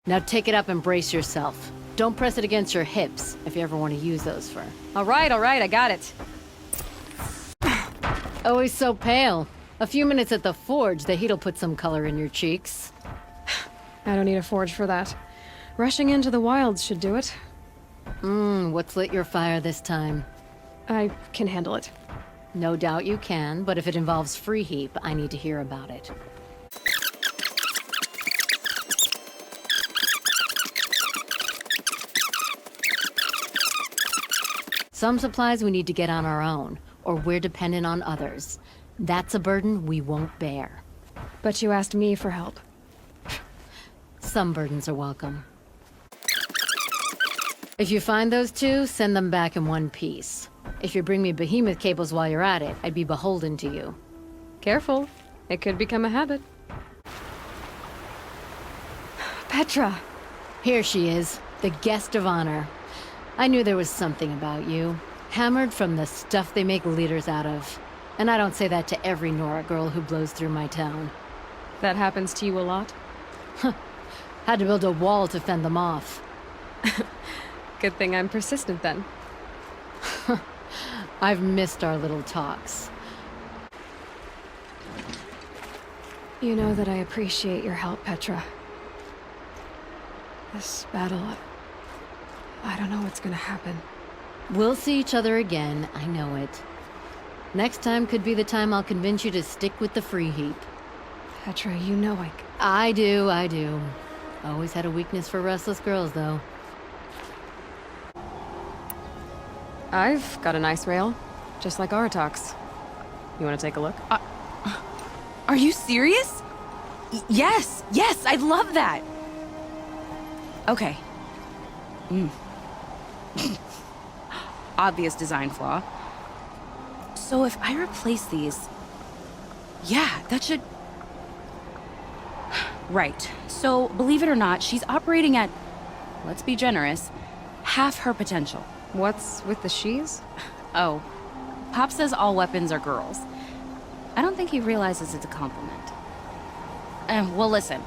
Now take it up and brace yourself. Don't press it against your hips if you ever want to use those for... All right, I got it. Always so pale. A few minutes at the forge, the heat'll put some color in your cheeks. I don't need a forge for that. Rushing into the wilds should do it. What's lit your fire this time? I can handle it. No doubt you can, but if it involves free heap, I need to hear about it. Some supplies we need to get on our own, or we're dependent on others. That's a burden we won't bear. But you asked me for help. Some burdens are welcome. If you find those two, send them back in one piece. If you bring me behemoth cables while you're at it, I'd be beholden to you. Careful. It could become a habit. Petra! Here she is, the guest of honor. I knew there was something about you. Hammered from the stuff they make leaders out of. And I don't say that to every Nora girl who blows through my town. That happens to you a lot? Had to build a wall to fend them off. Good thing I'm persistent then. I've missed our little talks. You know that I appreciate your help, Petra. This battle, I don't know what's gonna happen. We'll see each other again, I know it. Next time could be the time I'll convince you to stick with the free heap. Petra, you know I do. Always had a weakness for restless girls, though. I've got a nice rail, just like Aratox. You want to take a look? Are you serious? Yes, I'd love that. Okay. Obvious design flaw. So if I replace these... Yeah, that should... Right. So, believe it or not, she's operating at, let's be generous, half her potential. What's with the she's? Oh, Pop says all weapons are girls. I don't think he realizes it's a compliment. Well, listen.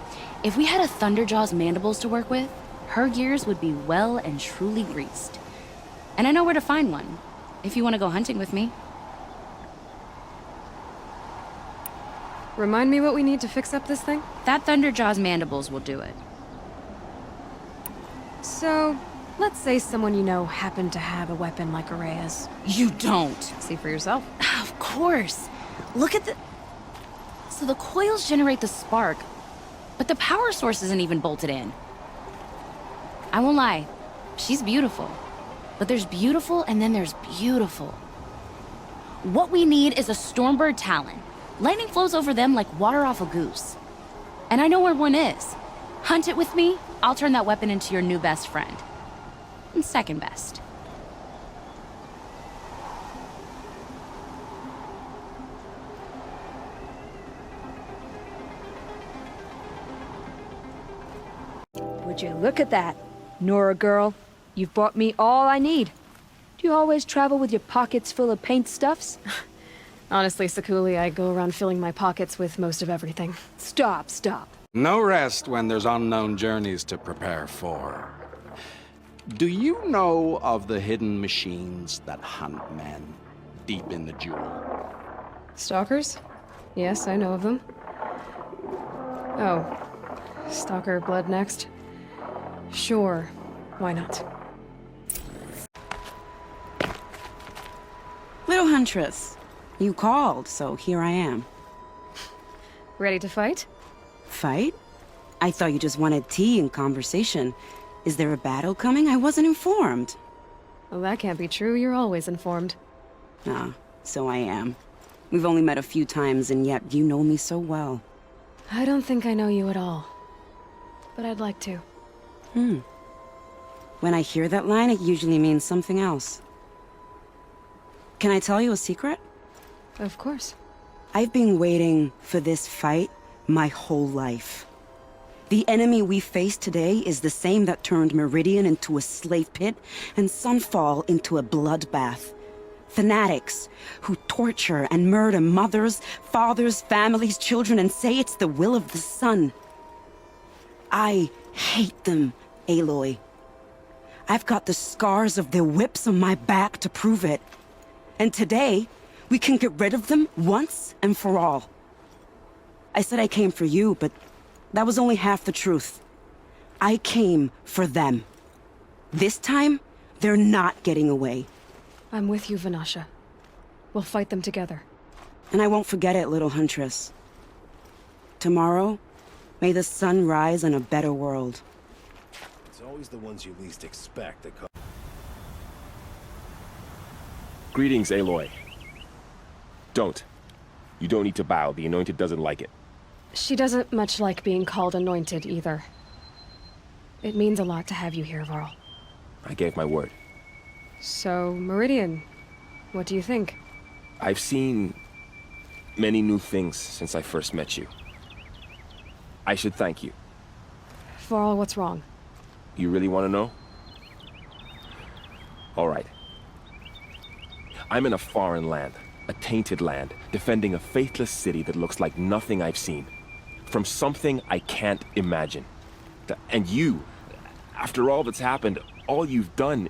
If we had a Thunderjaw's mandibles to work with, her gears would be well and truly greased. And I know where to find one, if you want to go hunting with me. Remind me what we need to fix up this thing? That Thunderjaw's mandibles will do it. So, let's say someone you know happened to have a weapon like Araya's. You don't. See for yourself. Of course. Look at the... So the coils generate the spark, but the power source isn't even bolted in. I won't lie, she's beautiful. But there's beautiful and then there's beautiful. What we need is a Stormbird Talon. Lightning flows over them like water off a goose. And I know where one is. Hunt it with me, I'll turn that weapon into your new best friend. And second best. Would you look at that, Nora girl? You've brought me all I need. Do you always travel with your pockets full of paint stuffs? Honestly, Sakuli, I go around filling my pockets with most of everything. Stop. No rest when there's unknown journeys to prepare for. Do you know of the hidden machines that hunt men deep in the jewel? Stalkers? Yes, I know of them. Oh. Stalker blood next? Sure. Why not? Little Huntress, you called, so here I am. Ready to fight? Fight? I thought you just wanted tea and conversation. Is there a battle coming? I wasn't informed. Well, that can't be true. You're always informed. Ah, so I am. We've only met a few times, and yet you know me so well. I don't think I know you at all. But I'd like to. When I hear that line, it usually means something else. Can I tell you a secret? Of course. I've been waiting for this fight my whole life. The enemy we face today is the same that turned Meridian into a slave pit and Sunfall into a bloodbath. Fanatics who torture and murder mothers, fathers, families, children, and say it's the will of the sun. I hate them, Aloy. I've got the scars of their whips on my back to prove it. And today, we can get rid of them once and for all. I said I came for you, but that was only half the truth. I came for them. This time, they're not getting away. I'm with you, Vanasha. We'll fight them together. And I won't forget it, little huntress. Tomorrow, may the sun rise in a better world. It's always the ones you least expect that come. Greetings, Aloy. Don't. You don't need to bow. The Anointed doesn't like it. She doesn't much like being called anointed, either. It means a lot to have you here, Varl. I gave my word. So, Meridian, what do you think? I've seen many new things since I first met you. I should thank you. Varl, what's wrong? You really want to know? All right. I'm in a foreign land, a tainted land, defending a faithless city that looks like nothing I've seen. From something I can't imagine. And you, after all that's happened, all you've done,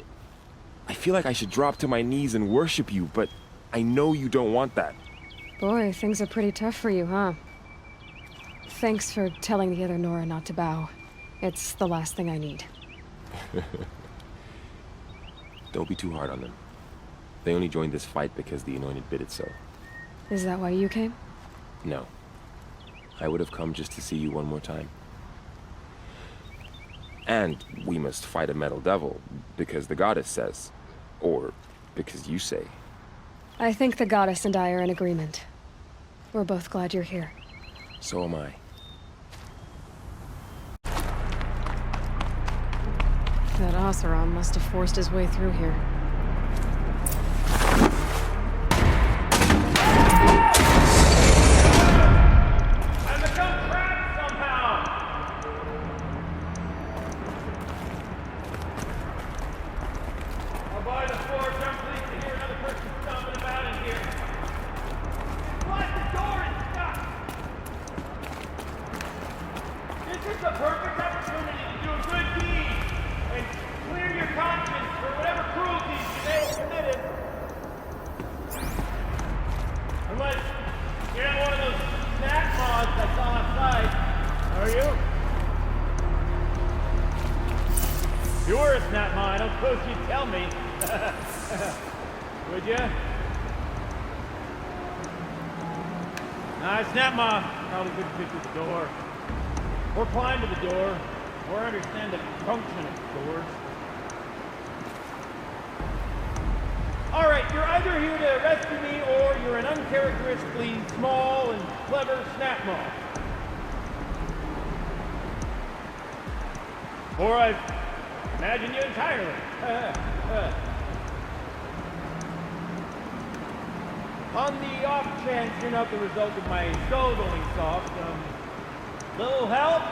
I feel like I should drop to my knees and worship you, but I know you don't want that. Boy, things are pretty tough for you, huh? Thanks for telling the other Nora not to bow. It's the last thing I need. Don't be too hard on them. They only joined this fight because the Anointed bid it so. Is that why you came? No. I would have come just to see you one more time. And we must fight a metal devil, because the goddess says. Or because you say. I think the goddess and I are in agreement. We're both glad you're here. So am I. That Oseram must have forced his way through here. Snap Moth probably couldn't fit through the door. Or climb to the door. Or understand the function of doors. Alright, you're either here to rescue me or you're an uncharacteristically small and clever Snap Moth. Or I've imagined you entirely. On the off chance you're not the result of my soul going soft, little help?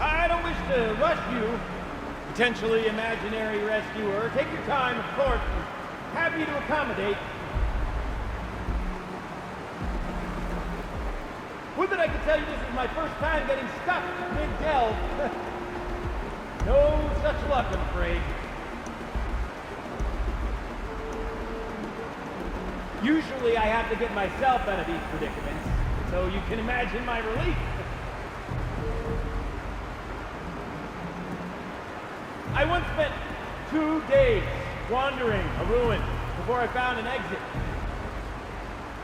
I don't wish to rush you, potentially imaginary rescuer. Take your time, of course. I'm happy to accommodate. Would that I could tell you this is my first time getting stuck mid-delve. No such luck, I'm afraid. Usually I have to get myself out of these predicaments, so you can imagine my relief. I once spent 2 days wandering a ruin before I found an exit.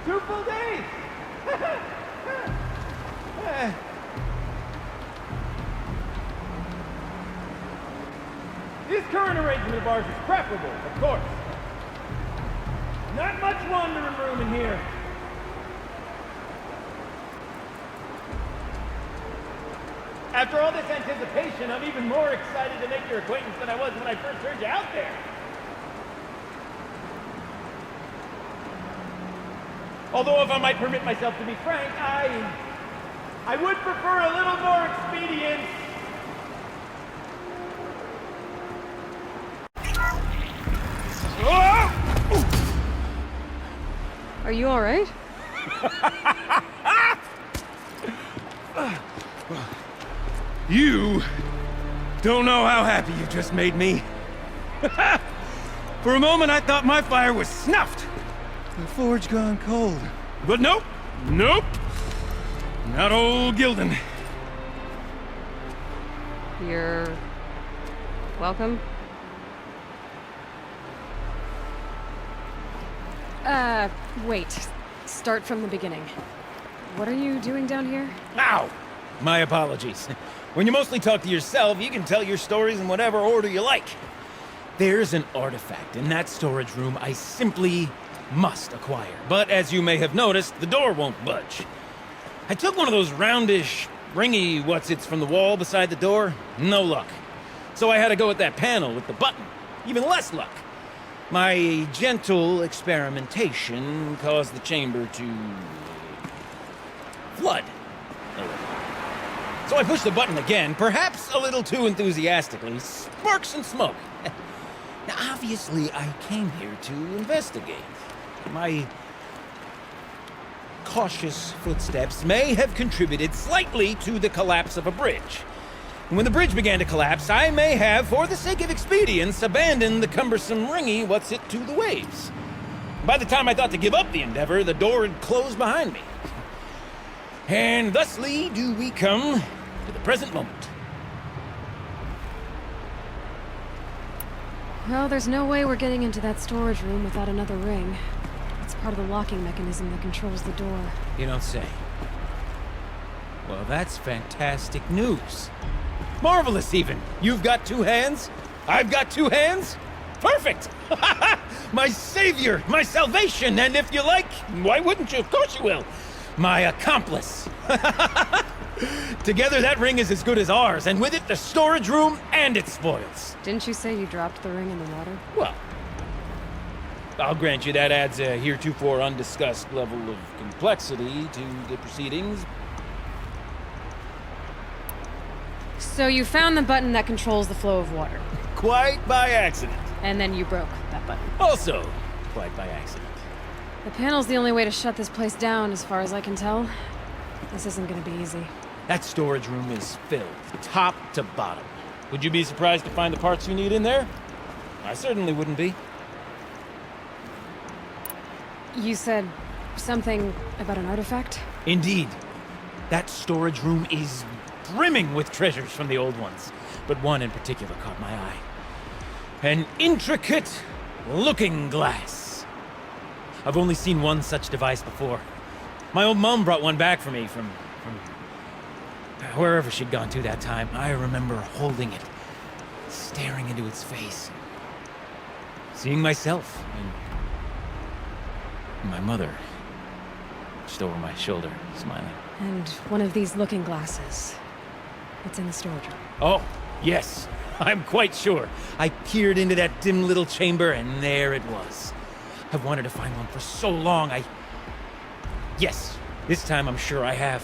2 full days! This current arrangement of ours is preferable, of course. Not much wandering room in here. After all this anticipation, I'm even more excited to make your acquaintance than I was when I first heard you out there. Although if I might permit myself to be frank, I would prefer a little more expedience. Are you alright? You don't know how happy you just made me. For a moment, I thought my fire was snuffed. The forge gone cold. But nope, nope. Not old Gildun. You're... welcome? Wait. Start from the beginning. What are you doing down here? Ow! My apologies. When you mostly talk to yourself, you can tell your stories in whatever order you like. There's an artifact in that storage room I simply must acquire. But as you may have noticed, the door won't budge. I took one of those roundish, ringy what's-its from the wall beside the door. No luck. So I had to go with that panel with the button. Even less luck. My gentle experimentation caused the chamber to... flood. So I pushed the button again, perhaps a little too enthusiastically. Sparks and smoke. Now, obviously, I came here to investigate. My cautious footsteps may have contributed slightly to the collapse of a bridge. And when the bridge began to collapse, I may have, for the sake of expedience, abandoned the cumbersome ringy what's-it to the waves. By the time I thought to give up the endeavor, the door had closed behind me. And thusly do we come to the present moment. Well, there's no way we're getting into that storage room without another ring. It's part of the locking mechanism that controls the door. You don't say. Well, that's fantastic news. Marvelous, even. You've got two hands. I've got two hands. Perfect! My savior, my salvation, and if you like, why wouldn't you? Of course you will. My accomplice. Together, that ring is as good as ours, and with it, the storage room and its spoils. Didn't you say you dropped the ring in the water? Well, I'll grant you that adds a heretofore undiscussed level of complexity to the proceedings. So you found the button that controls the flow of water. Quite by accident. And then you broke that button. Also, quite by accident. The panel's the only way to shut this place down, as far as I can tell. This isn't gonna be easy. That storage room is filled, top to bottom. Would you be surprised to find the parts you need in there? I certainly wouldn't be. You said something about an artifact? Indeed. That storage room is brimming with treasures from the old ones, but one in particular caught my eye. An intricate looking glass. I've only seen one such device before. My old mum brought one back for me from wherever she'd gone to that time. I remember holding it, staring into its face, seeing myself and my mother just over my shoulder, smiling. And one of these looking glasses. It's in the storage room. Oh, yes. I'm quite sure. I peered into that dim little chamber, and there it was. I've wanted to find one for so long, Yes, this time I'm sure I have.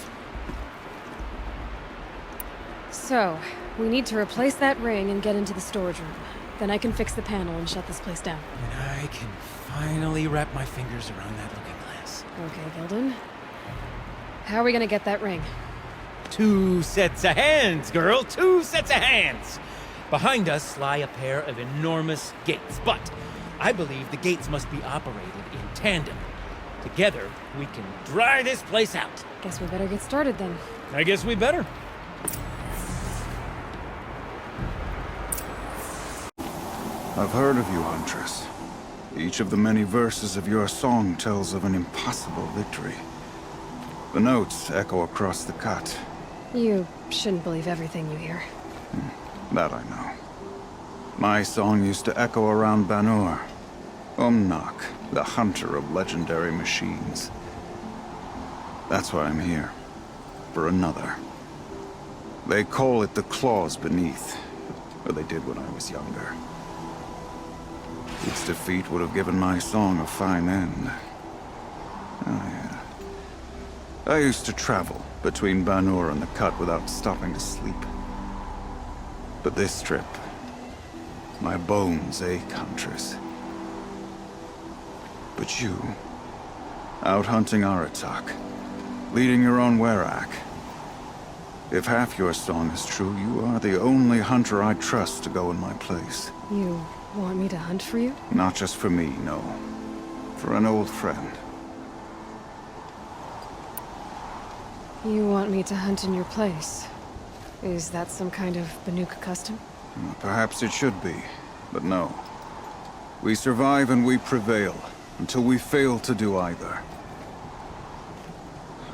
So, we need to replace that ring and get into the storage room. Then I can fix the panel and shut this place down. And I can finally wrap my fingers around that looking glass. Okay, Gildun. How are we gonna get that ring? 2 sets of hands, girl! 2 sets of hands! Behind us lie a pair of enormous gates, but I believe the gates must be operated in tandem. Together, we can dry this place out. Guess we better get started then. I guess we better. I've heard of you, Huntress. Each of the many verses of your song tells of an impossible victory. The notes echo across the cut. You shouldn't believe everything you hear. That I know. My song used to echo around Banur. Umnak, the hunter of legendary machines. That's why I'm here. For another. They call it the claws beneath. Or they did when I was younger. Its defeat would have given my song a fine end. Oh yeah. I used to travel between Banur and the Cut without stopping to sleep. But this trip, my bones ache, Huntress. But you, out hunting Aratak, leading your own Werak, If half your song is true, you are the only hunter I trust to go in my place. You want me to hunt for you? Not just for me, no. For an old friend. You want me to hunt in your place? Is that some kind of Banuk custom? Perhaps it should be, but no. We survive and we prevail, until we fail to do either.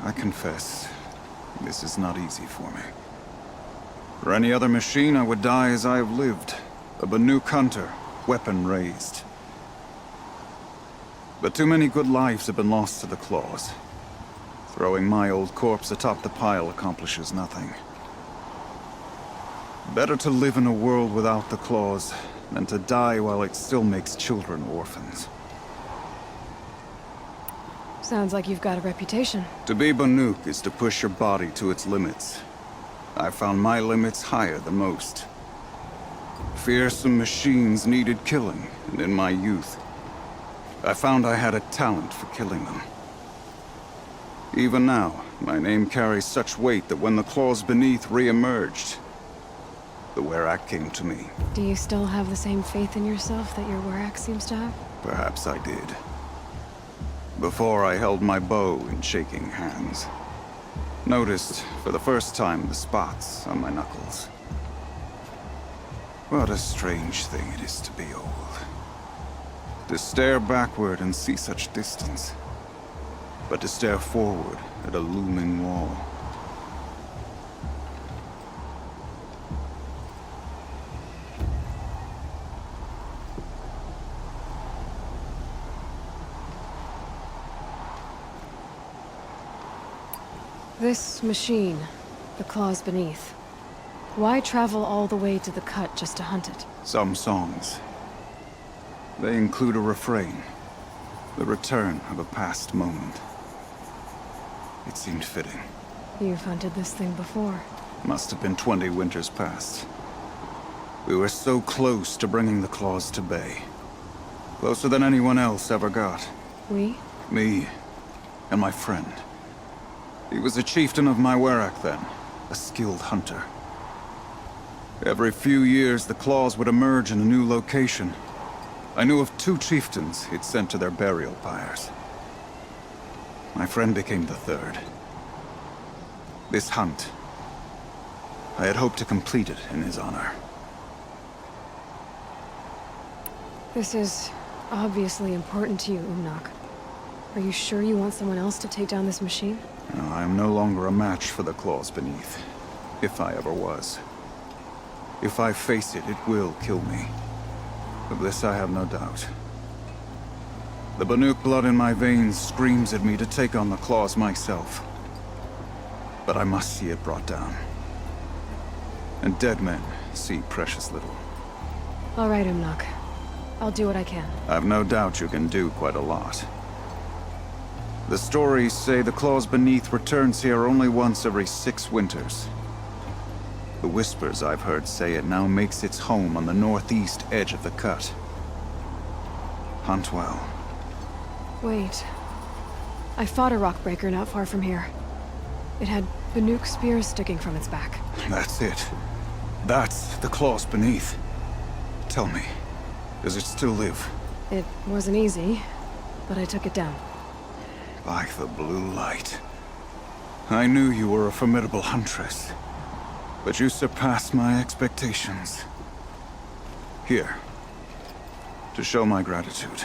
I confess, this is not easy for me. For any other machine, I would die as I have lived. A Banuk hunter, weapon raised. But too many good lives have been lost to the claws. Throwing my old corpse atop the pile accomplishes nothing. Better to live in a world without the claws than to die while it still makes children orphans. Sounds like you've got a reputation. To be Banuk is to push your body to its limits. I found my limits higher than most. Fearsome machines needed killing, and in my youth, I found I had a talent for killing them. Even now, my name carries such weight that when the claws beneath re-emerged, the Werak came to me. Do you still have the same faith in yourself that your Werak seems to have? Perhaps I did. Before I held my bow in shaking hands. Noticed, for the first time, the spots on my knuckles. What a strange thing it is to be old. To stare backward and see such distance. But to stare forward at a looming wall. This machine, the claws beneath. Why travel all the way to the cut just to hunt it? Some songs. They include a refrain. The return of a past moment. It seemed fitting. You've hunted this thing before. Must have been 20 winters past. We were so close to bringing the claws to bay. Closer than anyone else ever got. We? Me and my friend. He was a chieftain of my Werak then, a skilled hunter. Every few years, the claws would emerge in a new location. I knew of 2 chieftains he'd sent to their burial pyres. My friend became the 3rd. This hunt, I had hoped to complete it in his honor. This is obviously important to you, Umnak. Are you sure you want someone else to take down this machine? No, I am no longer a match for the claws beneath, if I ever was. If I face it, it will kill me. Of this I have no doubt. The Banuk blood in my veins screams at me to take on the claws myself. But I must see it brought down. And dead men see precious little. All right, Umnak. I'll do what I can. I've no doubt you can do quite a lot. The stories say the claws beneath returns here only once every 6 winters. The whispers I've heard say it now makes its home on the northeast edge of the cut. Hunt well. Wait. I fought a rockbreaker not far from here. It had Banuk spears sticking from its back. That's it. That's the claws beneath. Tell me, does it still live? It wasn't easy, but I took it down. Like the blue light. I knew you were a formidable huntress, but you surpassed my expectations. Here, to show my gratitude.